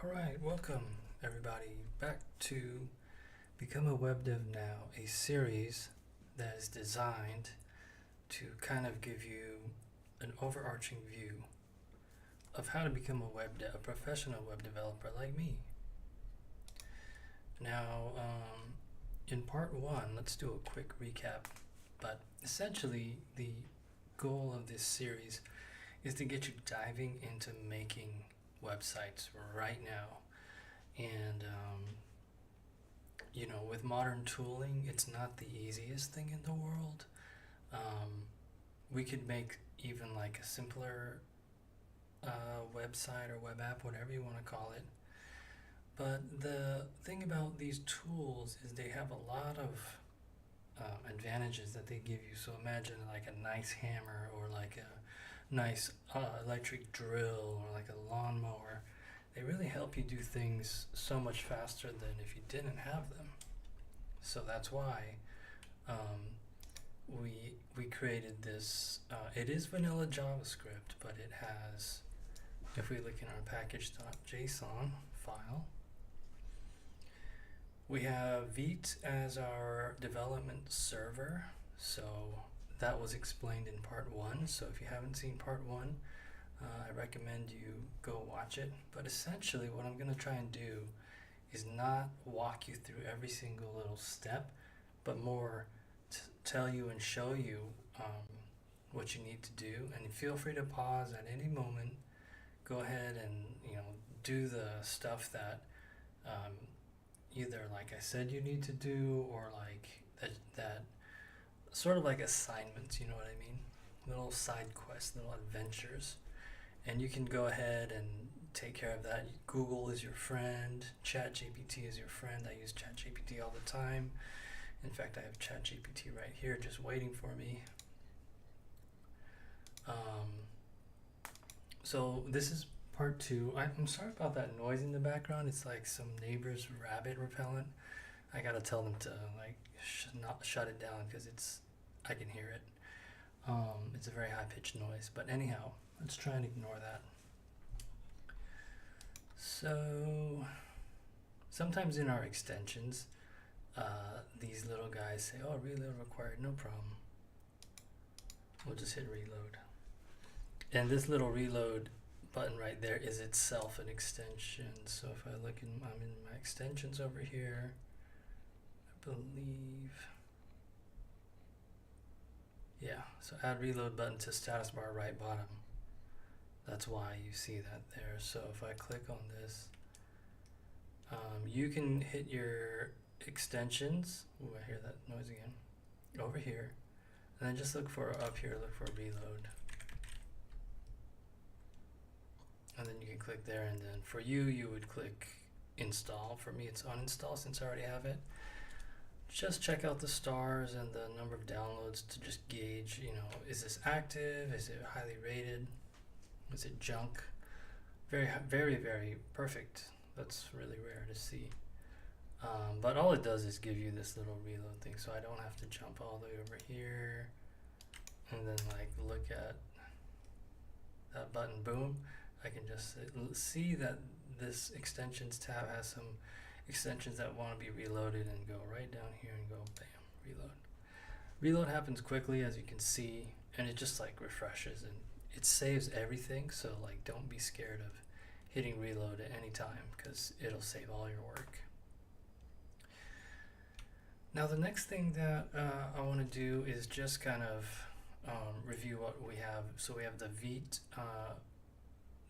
All right, welcome everybody back to Become a Web Dev Now, a series that is designed to kind of give you an overarching view of how to become a professional web developer like me. Now, in part one, let's do a quick recap. But essentially, the goal of this series is to get you diving into making websites right now. And with modern tooling, it's not the easiest thing in the world. We could make even like a simpler website or web app, whatever you want to call it. But the thing about these tools is they have a lot of advantages that they give you. So imagine like a nice hammer or like a nice electric drill or like a lawnmower. They really help you do things so much faster than if you didn't have them. So that's why we created this. It is vanilla JavaScript, but it has, if we look in our package.json file, we have Vite as our development server. So that was explained in part one. So if you haven't seen part one, I recommend you go watch it. But essentially what I'm going to try and do is not walk you through every single little step, but more tell you and show you what you need to do. And feel free to pause at any moment. Go ahead and do the stuff that either, like I said, you need to do, or like that sort of like assignments, you know what I mean? Little side quests, little adventures. And you can go ahead and take care of that. Google is your friend. ChatGPT is your friend. I use ChatGPT all the time. In fact, I have ChatGPT right here just waiting for me. So this is part two. I'm sorry about that noise in the background. It's like some neighbor's rabbit repellent. I gotta tell them to like not shut it down because I can hear it. It's a very high-pitched noise. But anyhow, let's try and ignore that. So sometimes in our extensions, these little guys say, oh, reload required, no problem. We'll just hit reload. And this little reload button right there is itself an extension. So if I look I'm in my extensions over here, I believe, yeah, so add reload button to status bar right bottom. That's why you see that there. So if I click on this, you can hit your extensions. Ooh, I hear that noise again. Over here. And then just look for up here, look for reload. And then you can click there, and then for you would click install. For me, it's uninstall since I already have it. Just check out the stars and the number of downloads to just gauge, is this active? Is it highly rated? Is it junk? Very, very, very perfect. That's really rare to see. But all it does is give you this little reload thing, so I don't have to jump all the way over here and then like look at that button. Boom. I can just see that this extensions tab has some extensions that want to be reloaded, and go right down here and go bam, reload. Reload happens quickly, as you can see, and it just like refreshes and it saves everything. So like don't be scared of hitting reload at any time because it'll save all your work. Now the next thing that I want to do is just kind of review what we have. So we have the Vite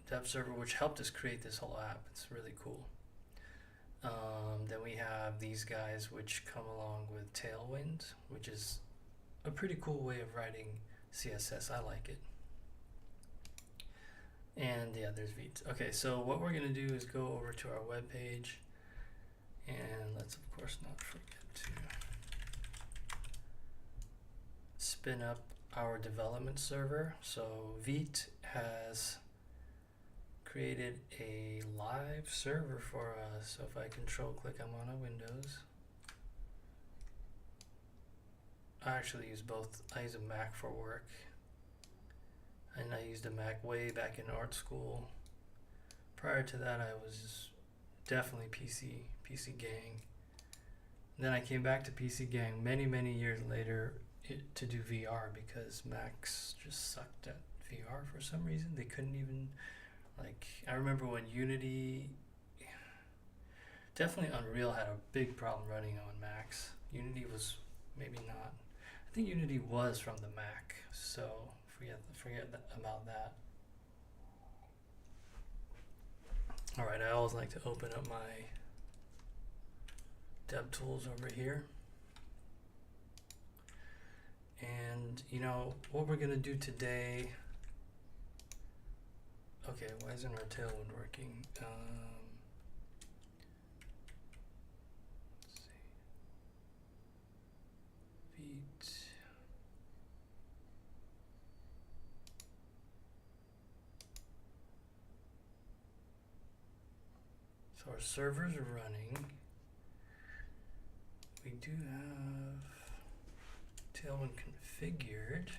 dev server, which helped us create this whole app. It's really cool. Then we have these guys which come along with Tailwind, which is a pretty cool way of writing CSS. I like it. And yeah, there's Vite. Okay, so what we're going to do is go over to our web page, and let's of course not forget to spin up our development server. So Vite has created a live server for us. So if I control click, I'm on a Windows. I actually use both. I use a Mac for work, and I used a Mac way back in art school. Prior to that, I was definitely PC Gang. Then I came back to PC Gang many years later to do VR because Macs just sucked at VR for some reason. They couldn't even, like, I remember when Unity, definitely Unreal had a big problem running on Macs. Unity was maybe not. I think Unity was from the Mac, so forget about that. All right, I always like to open up my DevTools over here. And you know what we're gonna do today. Okay, why isn't our Tailwind working? Let's see. Feet. So our servers are running. We do have Tailwind configured.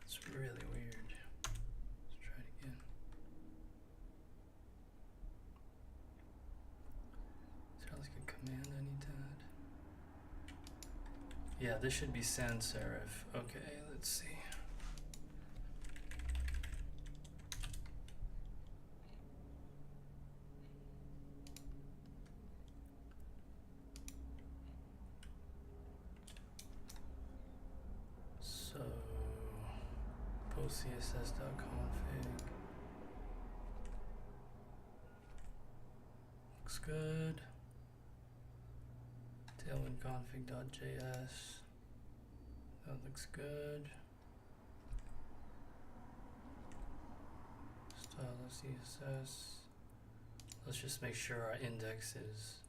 It's really weird. Let's try it again. Is there like a command I need to add? Yeah, this should be sans serif. Okay, let's see. So postcss.config looks good. Tailwindconfig.js, that looks good. Style.css. Let's just make sure our index is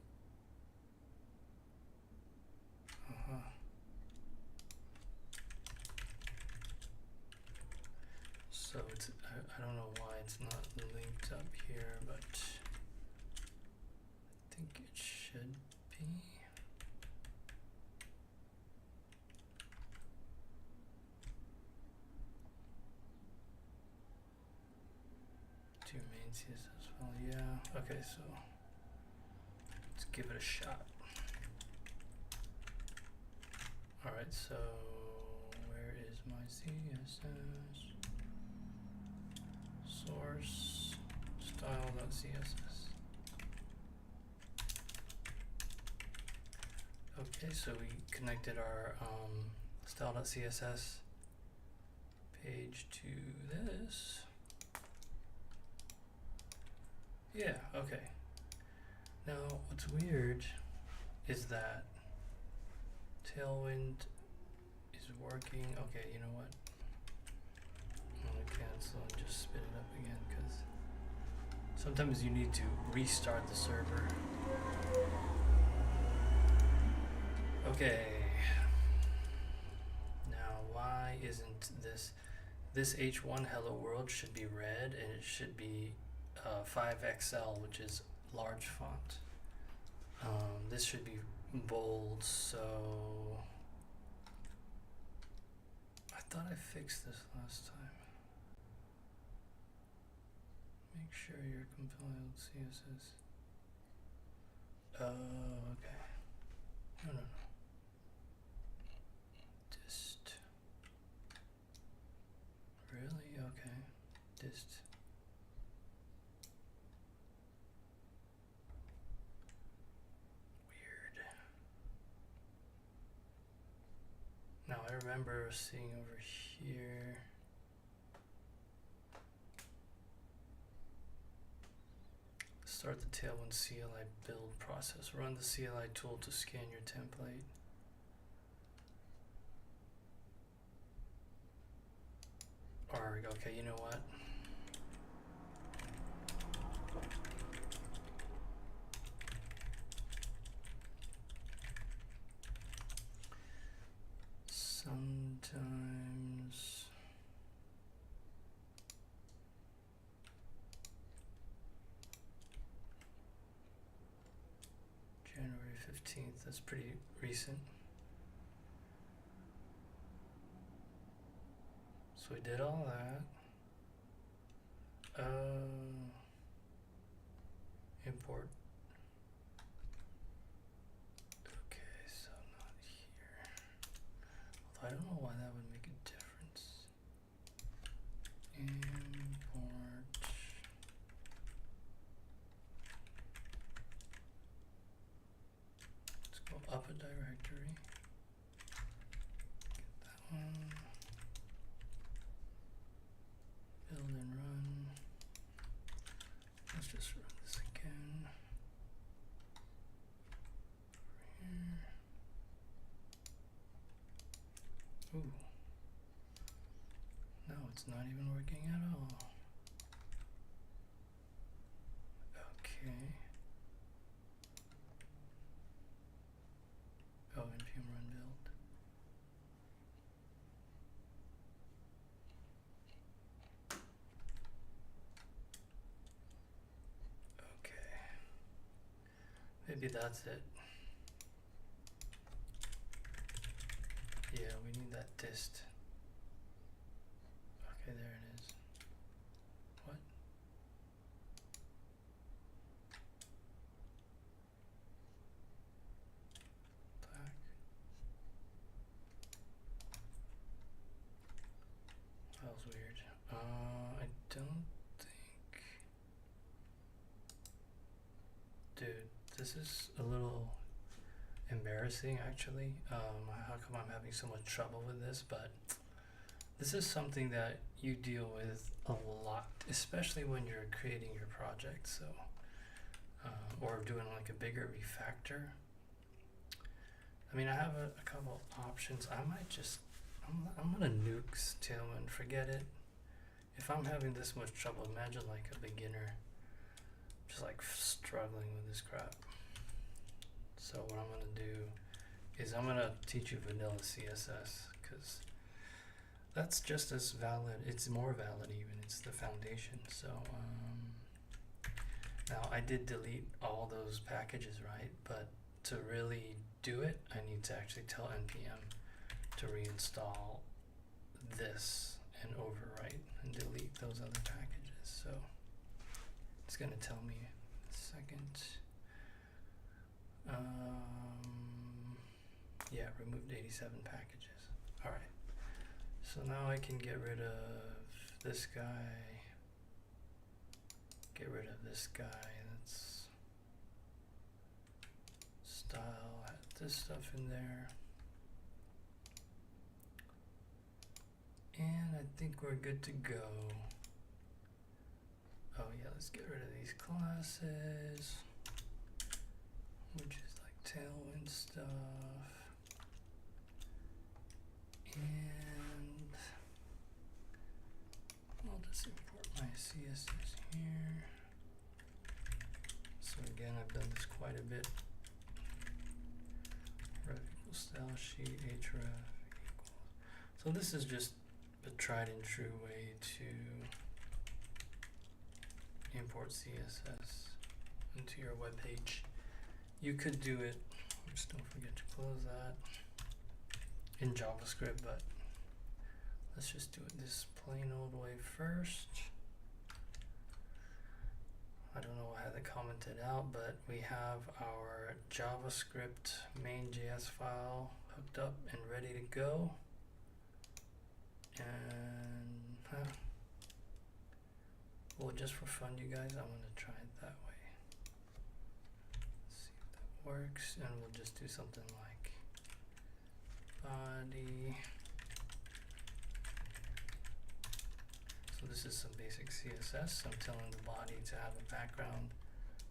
so it's I don't know why it's not linked up here, but I think it should be. To your main CSS file, yeah. Okay, so let's give it a shot. Alright, so where is my CSS? Source style.css. Okay, so we connected our style.css page to this. Yeah, okay. Now, what's weird is that Tailwind is working. Okay, you know what? I'm gonna cancel and just spit it up again because sometimes you need to restart the server. Okay. Now, why isn't this H1 hello world should be red and it should be 5XL, which is large font. This should be bold, so I thought I fixed this last time. Make sure your compiled CSS. Oh, okay. No. Dist. Really? Okay. Dist. Now I remember seeing over here. Start the Tailwind CLI build process. Run the CLI tool to scan your template. Or, okay, you know what? Sometimes January 15th, that's pretty recent. So we did all that. up a directory. Get that one. Build and run. Let's just run this again. Over here. Ooh. No, it's not even working at all. Okay. Oh, npm run build. Okay. Maybe that's it. Yeah, we need that dist. Okay, there it is. What? Black. That was weird. I don't think. Dude, this is a little embarrassing actually. How come I'm having so much trouble with this? But this is something that you deal with a lot, especially when you're creating your project. So, or doing like a bigger refactor. I mean, I have a couple options. I might just, I'm gonna nuke Tailwind, forget it. If I'm having this much trouble, imagine like a beginner just like struggling with this crap. So what I'm gonna do is I'm gonna teach you vanilla CSS, because that's just as valid, it's more valid even, it's the foundation. So now I did delete all those packages, right? But to really do it, I need to actually tell npm to reinstall this and overwrite and delete those other packages. So it's gonna tell me a second. Yeah, removed 87 packages. Alright. So now I can get rid of this guy. Get rid of this guy. That's style. Had this stuff in there. And I think we're good to go. Oh yeah, let's get rid of these classes, which is like Tailwind stuff. And I'll just import my CSS here. So again, I've done this quite a bit. Ref equals style sheet, href equals. So this is just a tried and true way to import CSS into your web page. You could do it, just don't forget to close that, in JavaScript, but let's just do it this plain old way first. I don't know why I commented out, but we have our JavaScript main.js file hooked up and ready to go. And well, just for fun, you guys, I'm gonna try it that way. Let's see if that works, and we'll just do something like body. So this is some basic CSS. I'm telling the body to have a background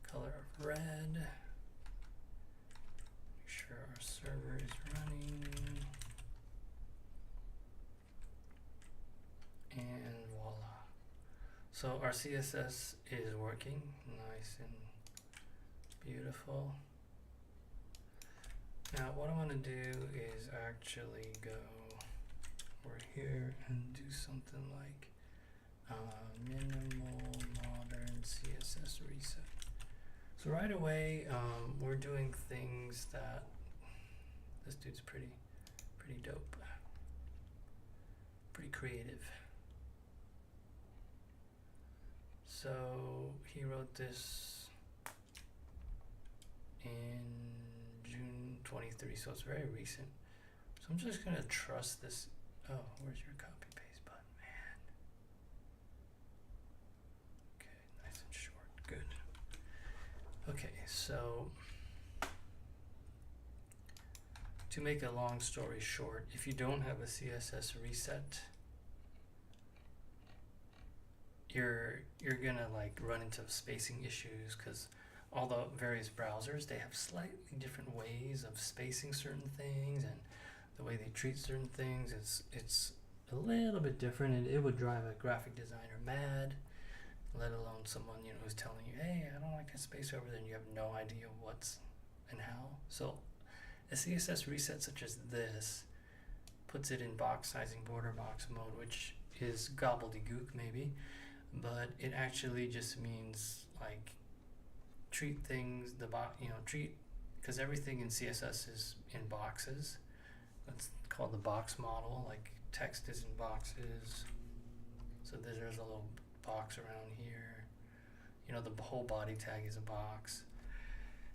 color of red. Make sure our server is running. And voila. So our CSS is working, nice and beautiful. Now what I want to do is actually go over here and do something like minimal modern CSS reset. So right away, we're doing things that this dude's pretty dope, pretty creative. So he wrote this in June 23, so it's very recent. So I'm just gonna trust this. Oh, where's your copy paste button, man? Okay, nice and short, good. Okay, so to make a long story short, if you don't have a CSS reset, you're gonna like run into spacing issues, because all the various browsers, they have slightly different ways of spacing certain things, and the way they treat certain things, it's a little bit different, and it would drive a graphic designer mad, let alone someone, you know, who's telling you, hey, I don't like that space over there, and you have no idea what's and how. So a CSS reset such as this puts it in box sizing border box mode, which is gobbledygook maybe, but it actually just means like treat things treat, because everything in CSS is in boxes. That's called the box model. Like text is in boxes, so there's a little box around here. You know, the whole body tag is a box.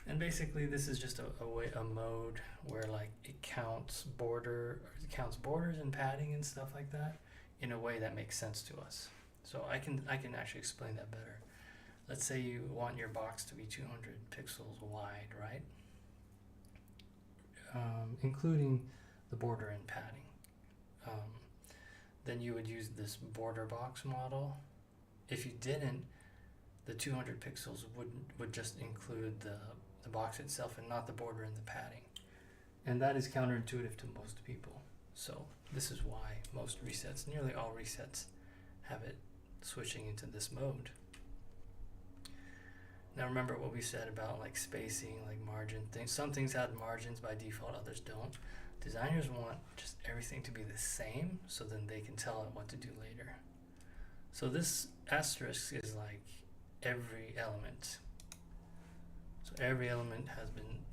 And basically this is just a mode where like it counts borders and padding and stuff like that in a way that makes sense to us. So I can actually explain that better. Let's say you want your box to be 200 pixels wide, right? Including the border and padding. Then you would use this border box model. If you didn't, the 200 pixels would just include the box itself and not the border and the padding. And that is counterintuitive to most people. So this is why most resets, nearly all resets, have it switching into this mode. Now remember what we said about like spacing, like margin things. Some things have margins by default, others don't. Designers want just everything to be the same, so then they can tell it what to do later. So this asterisk is like every element. So every element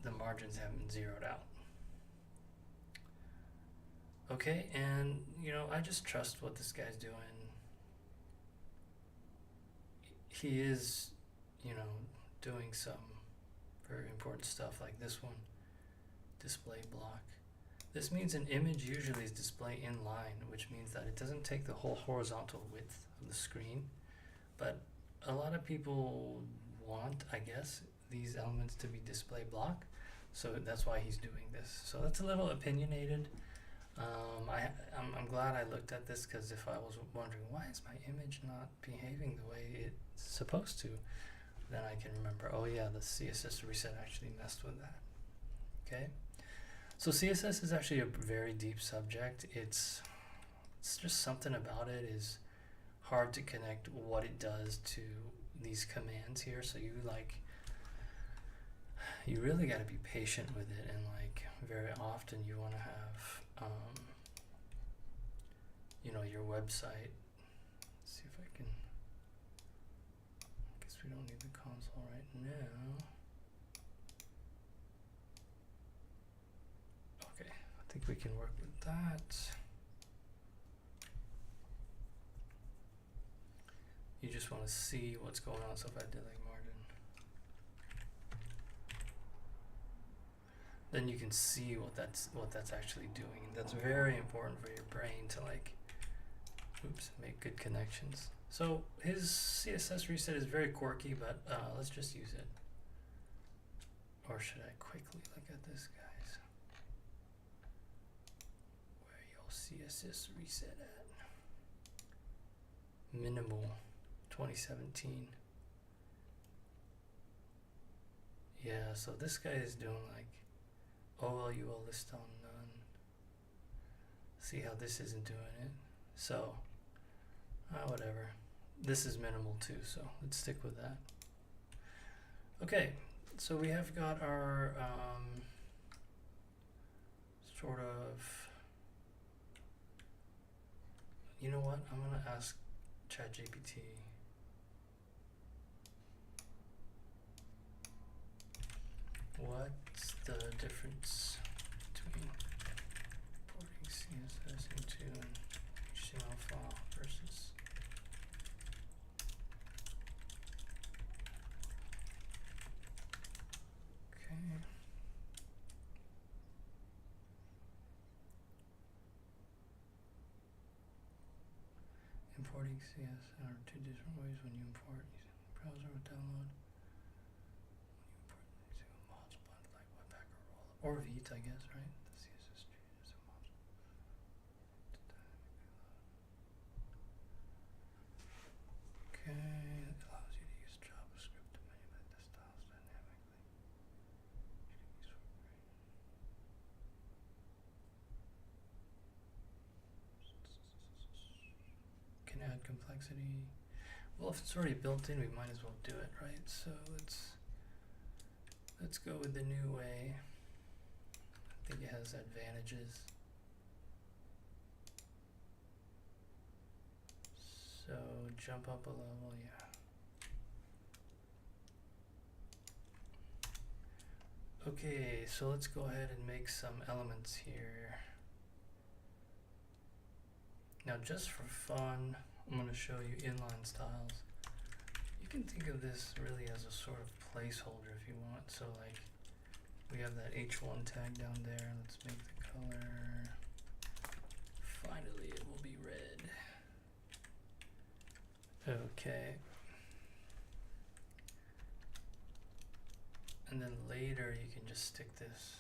the margins have been zeroed out. Okay, and you know, I just trust what this guy's doing. He is, you know, doing some very important stuff like this one, display block. This means an image usually is displayed in line, which means that it doesn't take the whole horizontal width of the screen, but a lot of people want, I guess, these elements to be display block, so that's why he's doing this. So that's a little opinionated. I'm glad I looked at this, because if I was wondering why is my image not behaving the way it's supposed to, then I can remember, oh yeah, the CSS reset actually messed with that. Okay, so CSS is actually a very deep subject. It's just something about it is hard to connect what it does to these commands here. So you really got to be patient with it, and like very often you want to have you know, your website. Let's see if I can, I guess we don't need the console right now. Okay, I think we can work with that. You just want to see what's going on. So if I did like margin, then you can see what that's actually doing. That's very important for your brain to like, make good connections. So his CSS reset is very quirky, but let's just use it. Or should I quickly look at this, guys? Where your CSS reset at? Minimal 2017. Yeah, so this guy is doing like OLUL list on none. See how this isn't doing it? So whatever. This is minimal too, so let's stick with that. Okay, so we have got our sort of, you know what, I'm gonna ask ChatGPT. What's the difference between importing CSS into an HTML file versus importing CSS are two different ways when you import browser or download. When you import mods, like Webpack or Rollup or Vite, I guess, right? The CSS complexity. Well, if it's already built in, we might as well do it, right? So let's go with the new way. I think it has advantages. So jump up a level, yeah. Okay, so let's go ahead and make some elements here. Now just for fun, I'm going to show you inline styles. You can think of this really as a sort of placeholder if you want. So like we have that H1 tag down there. Let's make the color, finally it will be red. Okay. And then later you can just stick this.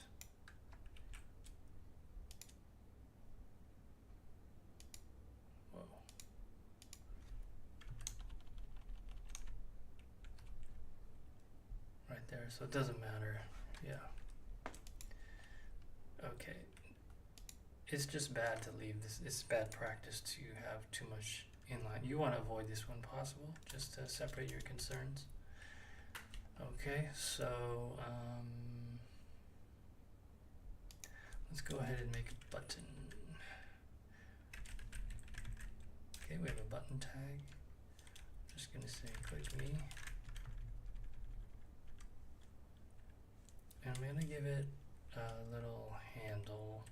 Whoa. Right there, so it doesn't matter, yeah. Okay. It's just bad to leave this, it's bad practice to have too much inline. You want to avoid this when possible, just to separate your concerns. Okay, so let's go ahead and make a button. Okay, we have a button tag. I'm just gonna say click me. And I'm gonna give it a little handle.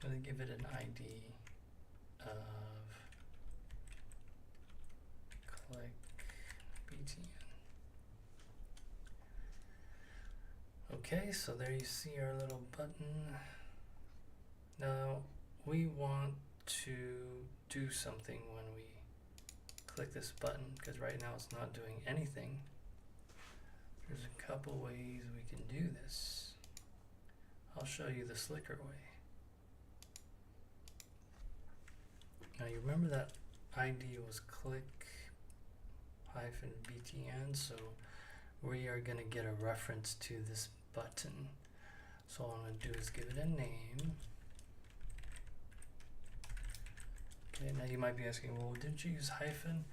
I'm gonna give it an ID of click BTN. Okay, so there you see our little button. Now we want to do something when we click this button, because right now it's not doing anything. There's a couple ways we can do this. I'll show you the slicker way. Now you remember that ID was click -btn, so we are going to get a reference to this button. So all I'm going to do is give it a name. Okay, now you might be asking, well, didn't you use hyphen?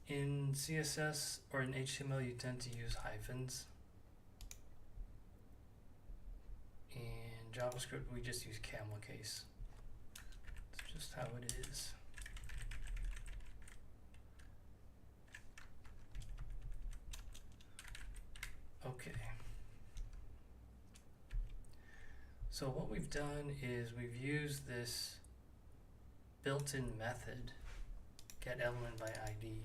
In CSS or in HTML, you tend to use hyphens. In JavaScript, we just use camel case. It's just how it is. Okay. So what we've done is we've used this built-in method, getElementById,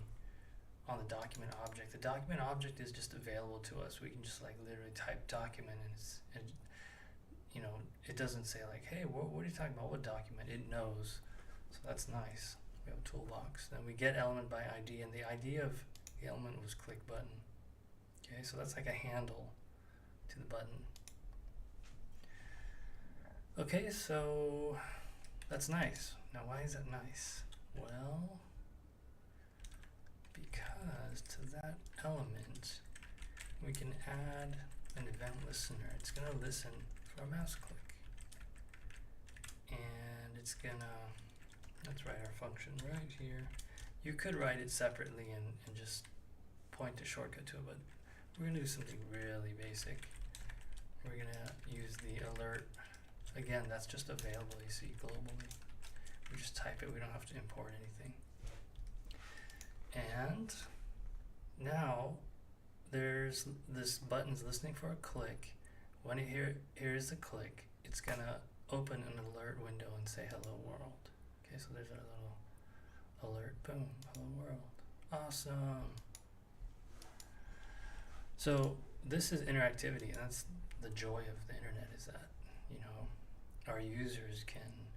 on the document object. The document object is just available to us. We can just like literally type document and you know, it doesn't say like, hey, what are you talking about? What document? It knows. So that's nice. We have a toolbox. Then we get ElementById, and the ID of the element was click button. Okay, so that's like a handle to the button. Okay, so that's nice. Now why is that nice? Well, because to that element we can add an event listener. It's going to listen for a mouse click, and it's gonna, let's write our function right here. You could write it separately and just point a shortcut to it, but we're gonna do something really basic. We're gonna use the alert. Again, that's just available, you see, globally. We just type it, we don't have to import anything. And now there's this button's listening for a click. When it hears the click, it's gonna open an alert window and say hello world. Okay, so there's our little alert, boom, hello world. Awesome. So this is interactivity, and that's the joy of the internet, is that, you know, our users can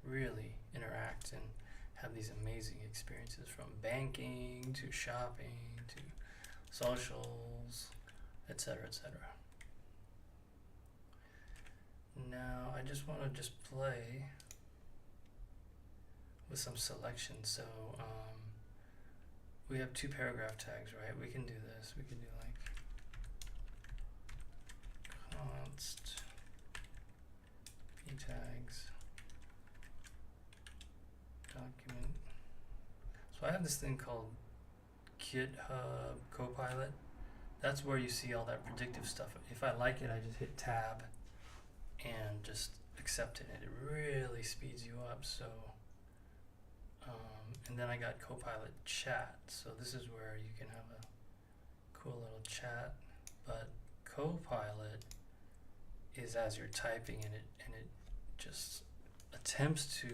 really interact and have these amazing experiences, from banking to shopping to socials, etc., etc. Now I just want to just play with some selections. So we have two paragraph tags, right? We can do this. We can do like const p tags document. So So I have this thing called GitHub Copilot. That's where you see all that predictive stuff. If I like it, I just hit tab and just accept it, and it really speeds you up. So, and then I got Copilot Chat. So this is where you can have a cool little chat. But Copilot is as you're typing in it, and it just attempts to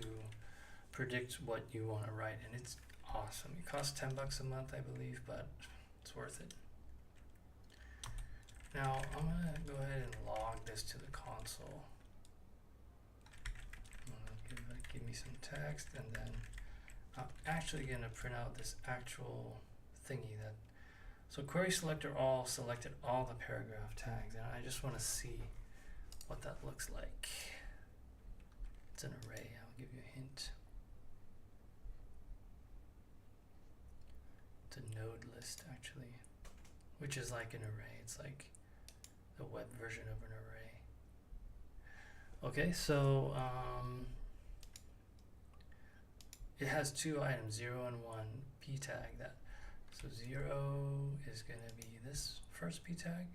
predict what you want to write, and it's awesome. It costs $10 a month, I believe, but it's worth it. Now I'm gonna go ahead and log this to the console. Give me some text, and then I'm actually gonna print out this actual thingy that. So query selector all selected all the paragraph tags, and I just want to see what that looks like. It's an array. I'll give you a hint. It's a node list, actually, which is like an array. It's like the web version of an array. Okay, so it has two items, 0 and 1 p tag. So 0 is going to be this first p tag.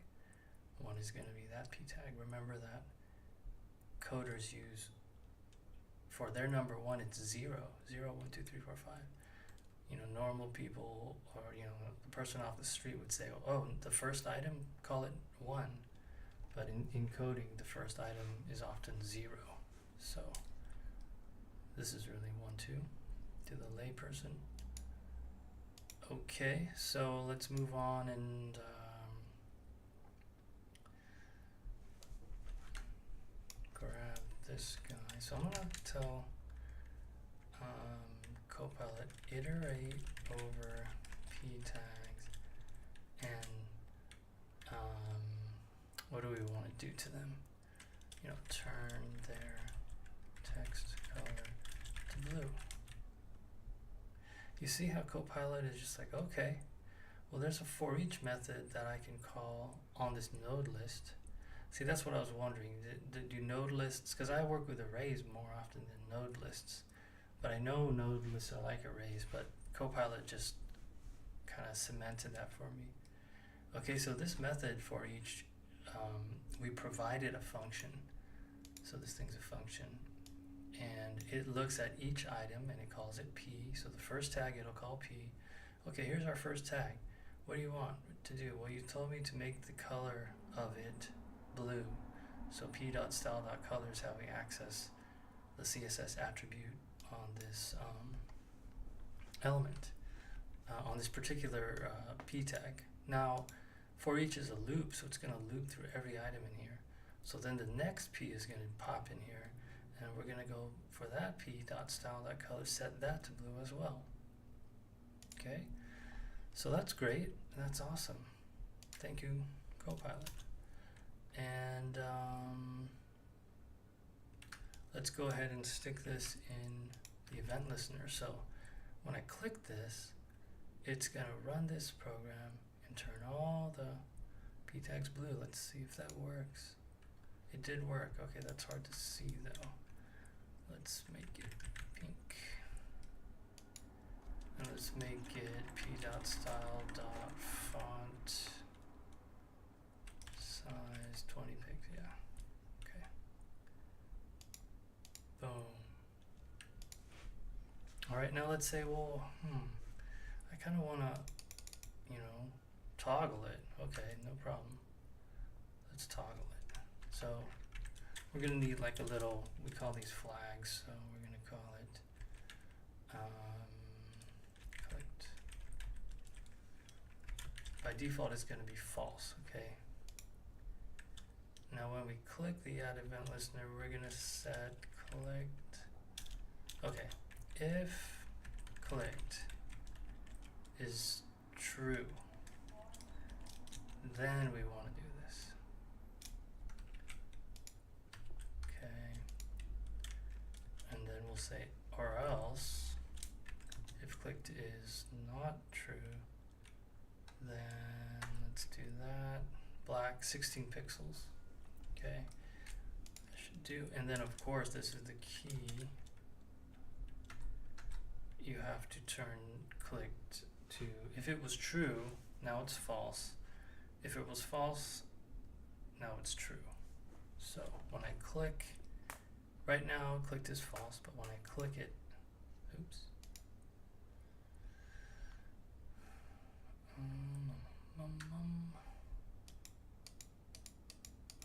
1 is going to be that p tag. Remember that coders use for their number 1, it's 0, 0, 1, 2, 3, 4, 5. You know, normal people, or you know, the person off the street would say, oh, the first item, call it 1. But in coding, the first item is often 0. So this is really 1, 2 to the layperson. Okay, so let's move on and grab this guy. So I'm gonna tell Copilot iterate over p tags, and what do we want to do to them? You know, turn their text color to blue. You see how Copilot is just like, okay, well, there's a for each method that I can call on this node list. See, that's what I was wondering. Do node lists, because I work with arrays more often than node lists, but I know node lists are like arrays, but Copilot just kind of cemented that for me. Okay, so this method for each, we provided a function. So this thing's a function. And it looks at each item and it calls it P. So the first tag it'll call P. Okay, here's our first tag. What do you want to do? Well, you told me to make the color of it blue. So p.style.color is how we access the CSS attribute on this element, on this particular P tag. Now, for each is a loop, so it's going to loop through every item in here. So then the next P is going to pop in here. And we're going to go for that p.style.color, set that to blue as well. Okay, so that's great. That's awesome. Thank you, Copilot. And let's go ahead and stick this in the event listener. So when I click this, it's going to run this program and turn all the p tags blue. Let's see if that works. It did work. Okay, that's hard to see though. Let's make it pink. And let's make it p.style.font size 20 pixels. Yeah. Okay. Boom. All right, now let's say, well, I kind of want to, you know, toggle it. Okay, no problem. Let's toggle it. So we're going to need like a little, we call these flags, so we're going to call it clicked. By default, it's going to be false, okay? Now when we click the add event listener, we're going to set clicked. Okay, if clicked is true, then we want to do this. And then we'll say, or else, if clicked is not true, then let's do that. Black, 16 pixels. Okay, that should do. And then of course, this is the key. you have to turn clicked to, if it was true, now it's false. If it was false, now it's true. So when I click, right now clicked is false, but when I click it, oops.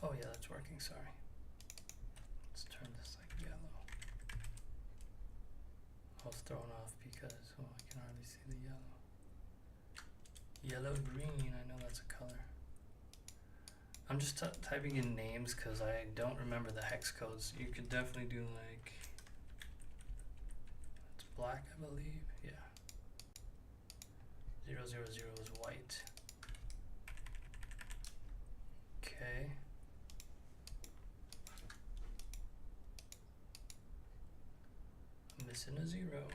Oh yeah, that's working, sorry. Let's turn this like yellow. I was thrown off because, oh, I can hardly see the yellow. Yellow green, I know that's a color. I'm just typing in names because I don't remember the hex codes. You could definitely do like, it's black, I believe, yeah. 000 is white. Okay. I'm missing a 0.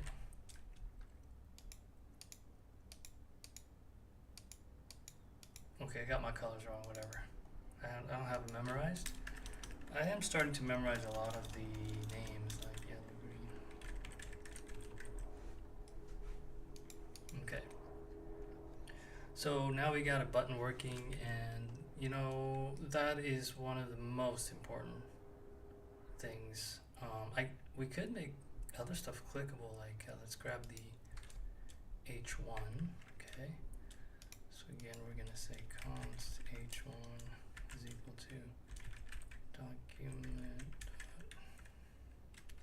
Okay, I got my colors wrong, whatever. I don't have them memorized. I am starting to memorize a lot of the names, like yellow, green. Okay. So now we got a button working, and you know, that is one of the most important things. We could make other stuff clickable, like let's grab the H1, okay? So again, we're gonna say const H1 is equal to document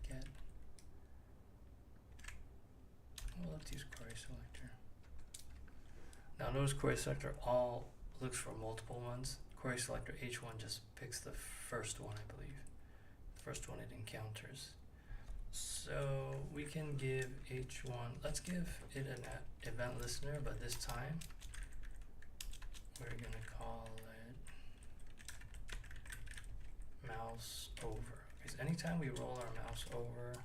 get. Well, let's use query selector. Now notice query selector all looks for multiple ones. Query selector H1 just picks the first one, I believe. The first one it encounters. So we can give H1, let's give it an event listener, but this time we're gonna call it mouse over. Because anytime we roll our mouse over,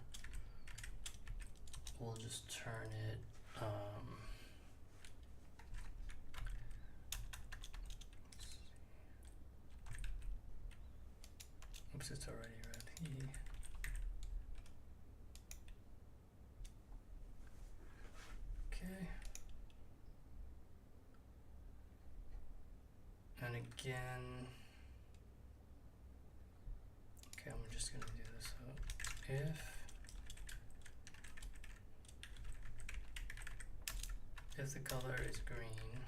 we'll just turn it, oops, it's already red. Okay. And again, okay, I'm just gonna do this. So if the color is green,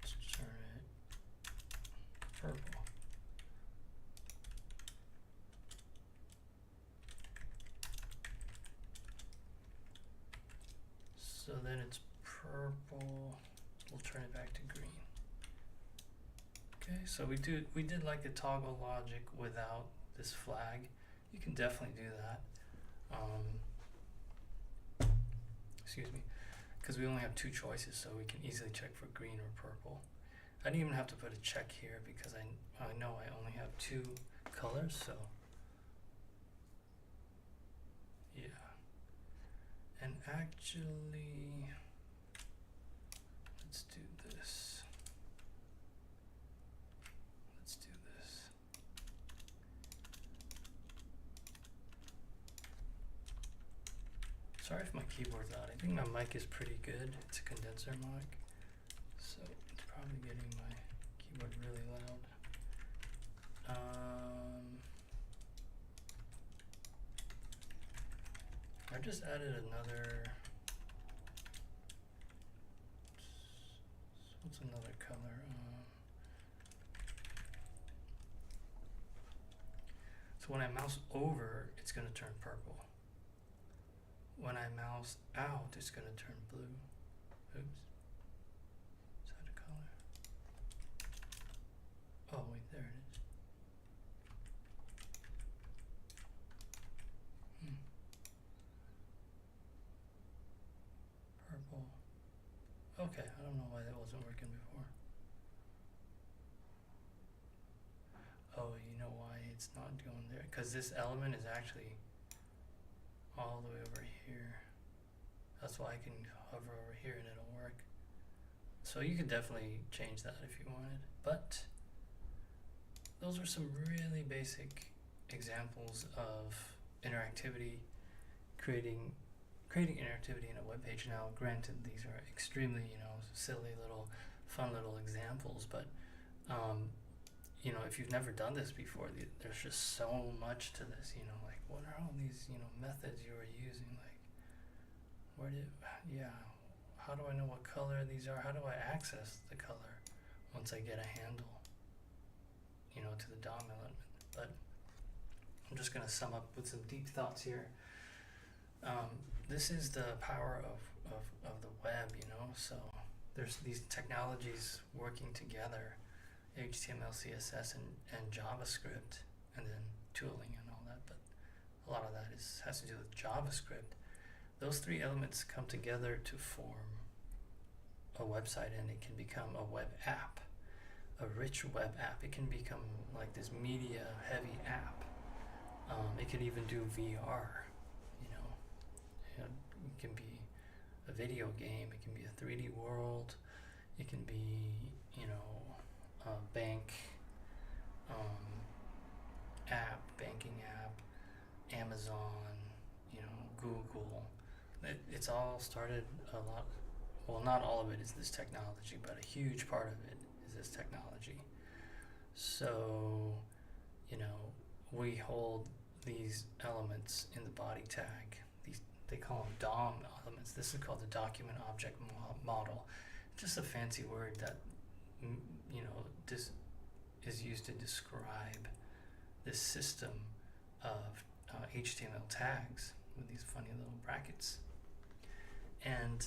let's turn it purple. So then it's purple, we'll turn it back to green. Okay, so we did like the toggle logic without this flag. You can definitely do that. Excuse me, because we only have 2 choices, so we can easily check for green or purple. I didn't even have to put a check here because I know I only have 2 colors, so yeah. And actually, let's do this. Let's do this. Sorry if my keyboard's loud. I think my mic is pretty good. It's a condenser mic, so it's probably getting my keyboard really loud. I just added another. What's another color? So when I mouse over, it's going to turn purple. When I mouse out, it's going to turn blue. Oops. Is that a color? Oh, wait, there it is. Purple. Okay, I don't know why that wasn't working before. Oh, you know why it's not going there? Because this element is actually all the way over here. That's why I can hover over here and it'll work. So you can definitely change that if you wanted, but those are some really basic examples of interactivity, creating interactivity in a web page. Now, granted, these are extremely, silly little, fun little examples, but if you've never done this before, there's just so much to this. Like, what are all these, methods you are using? Like, how do I know what color these are? How do I access the color once I get a handle, to the DOM element? But I'm just going to sum up with some deep thoughts here. This is the power of the web, so there's these technologies working together, HTML, CSS, and JavaScript, and then tooling and all that, but a lot of that has to do with JavaScript. Those three elements come together to form a website, and it can become a web app, a rich web app. It can become like this media-heavy app. It can even do VR, It can be a video game, it can be a 3D world, it can be, a bank app, banking app, Amazon, Google. It's all started a lot, well, not all of it is this technology, but a huge part of it is this technology. So, we hold these elements in the body tag. They call them DOM elements. This is called the document object model. Just a fancy word that this is used to describe this system of HTML tags with these funny little brackets. And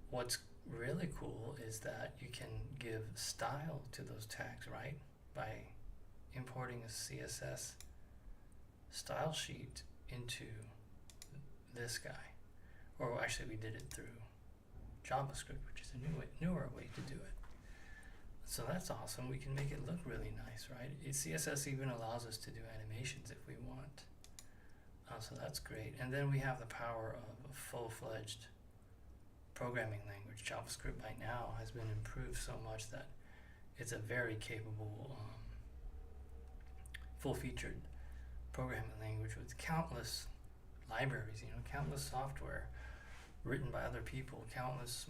what's really cool is that you can give style to those tags, right? By importing a CSS style sheet into this guy. Or actually, we did it through JavaScript, which is a newer way to do it. So that's awesome. We can make it look really nice, right? CSS even allows us to do animations if we want. So that's great. And then we have the power of a full-fledged programming language. JavaScript by now has been improved so much that it's a very capable, full-featured programming language with countless libraries, countless software written by other people, countless,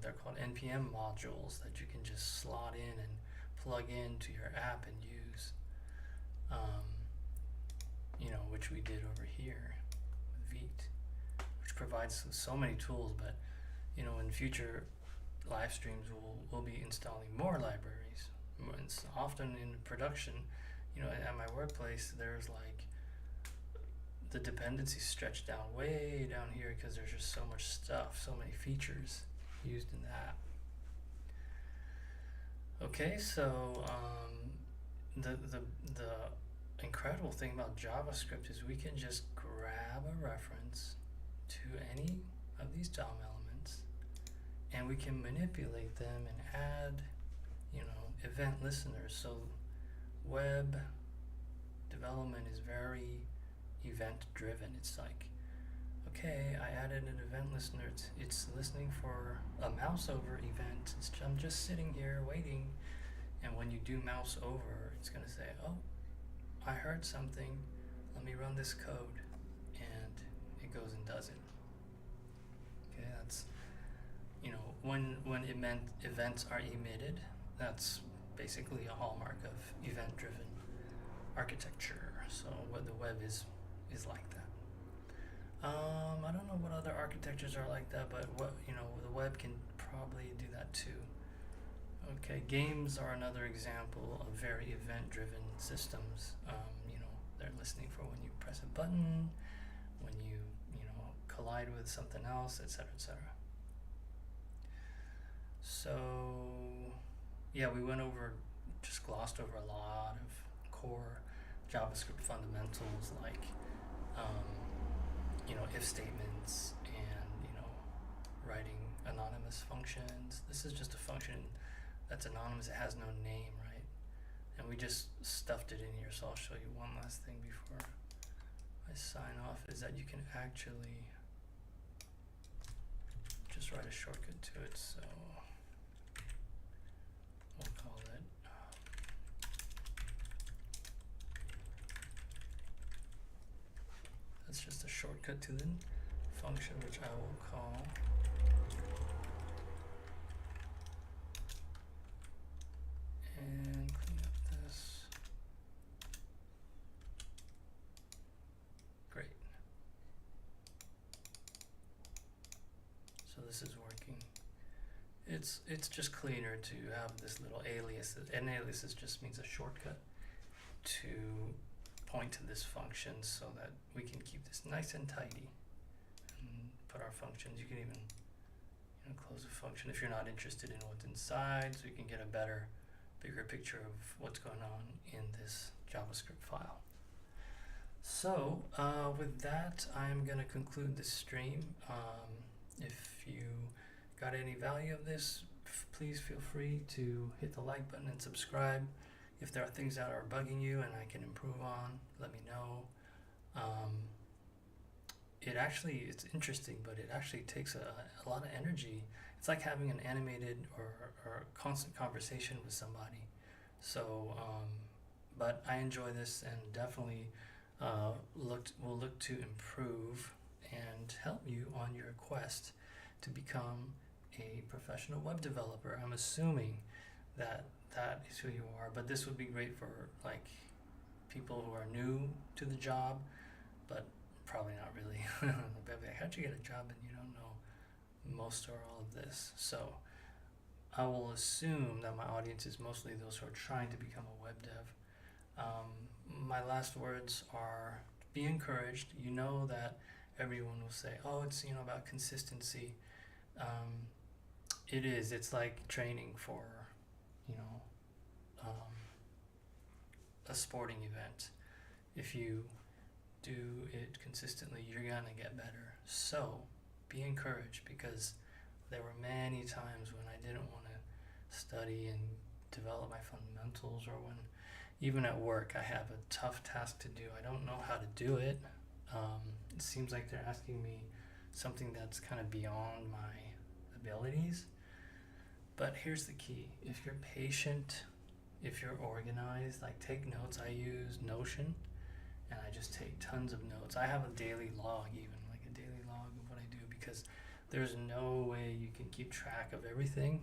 they're called NPM modules that you can just slot in and plug into your app and use, which we did over here with Vite, which provides so many tools. But, in future live streams, we'll be installing more libraries. It's often in production, at my workplace, there's like the dependencies stretch down way down here because there's just so much stuff, so many features used in the app. Okay, so the incredible thing about JavaScript is we can just grab a reference to any of these DOM elements, and we can manipulate them and add, event listeners. So web development is very event driven. It's like, okay, I added an event listener. It's listening for a mouse over event. I'm just sitting here waiting, and when you do mouse over, it's going to say, oh, I heard something. Let me run this code, and it goes and does it. Okay, that's when events are emitted, that's basically a hallmark of event-driven architecture. So what the web is like that. I don't know what other architectures are like that, but the web can probably do that too. Okay, games are another example of very event-driven systems. They're listening for when you press a button, when you collide with something else, etc., etc. So yeah, we just glossed over a lot of core JavaScript fundamentals like if statements and writing anonymous functions. This is just a function that's anonymous. It has no name, right? And we just stuffed it in here. So I'll show you one last thing before I sign off, is that you can actually just write a shortcut to it. So we'll call it it's just a shortcut to the function, which I will call and clean up this. Great. So this is working. It's just cleaner to have this little alias. An alias just means a shortcut to point to this function so that we can keep this nice and tidy and put our functions. You can even close a function if you're not interested in what's inside, so you can get a better, bigger picture of what's going on in this JavaScript file. So with that, I'm going to conclude this stream. If you got any value of this, please feel free to hit the like button and subscribe. If there are things that are bugging you and I can improve on, let me know. It's interesting, but it actually takes a lot of energy. It's like having an animated or constant conversation with somebody. So, but I enjoy this and definitely will look to improve and help you on your quest to become a professional web developer. I'm assuming that is who you are, but this would be great for like people who are new to the job, but probably not really. How'd you get a job and you don't know most or all of this? So I will assume that my audience is mostly those who are trying to become a web dev. My last words are: be encouraged. You know that everyone will say, oh, it's about consistency. It is. It's like training for a sporting event. If you do it consistently, you're gonna get better. So be encouraged, because there were many times when I didn't want to study and develop my fundamentals, or when even at work I have a tough task to do. I don't know how to do it. It seems like they're asking me something that's kind of beyond my abilities. But here's the key: if you're patient, if you're organized, like take notes. I use Notion, and I just take tons of notes. I have a daily log, even like a daily log of what I do, because there's no way you can keep track of everything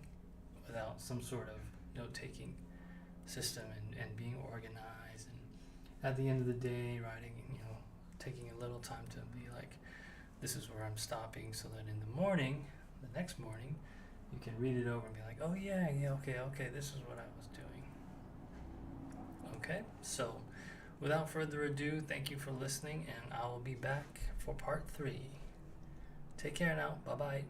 without some sort of note-taking system and being organized. And at the end of the day, writing, taking a little time to be like, this is where I'm stopping, so that in the morning, the next morning, you can read it over and be like, oh yeah, okay, this is what I was doing. Okay, so without further ado, thank you for listening, and I will be back for part 3. Take care now. Bye-bye.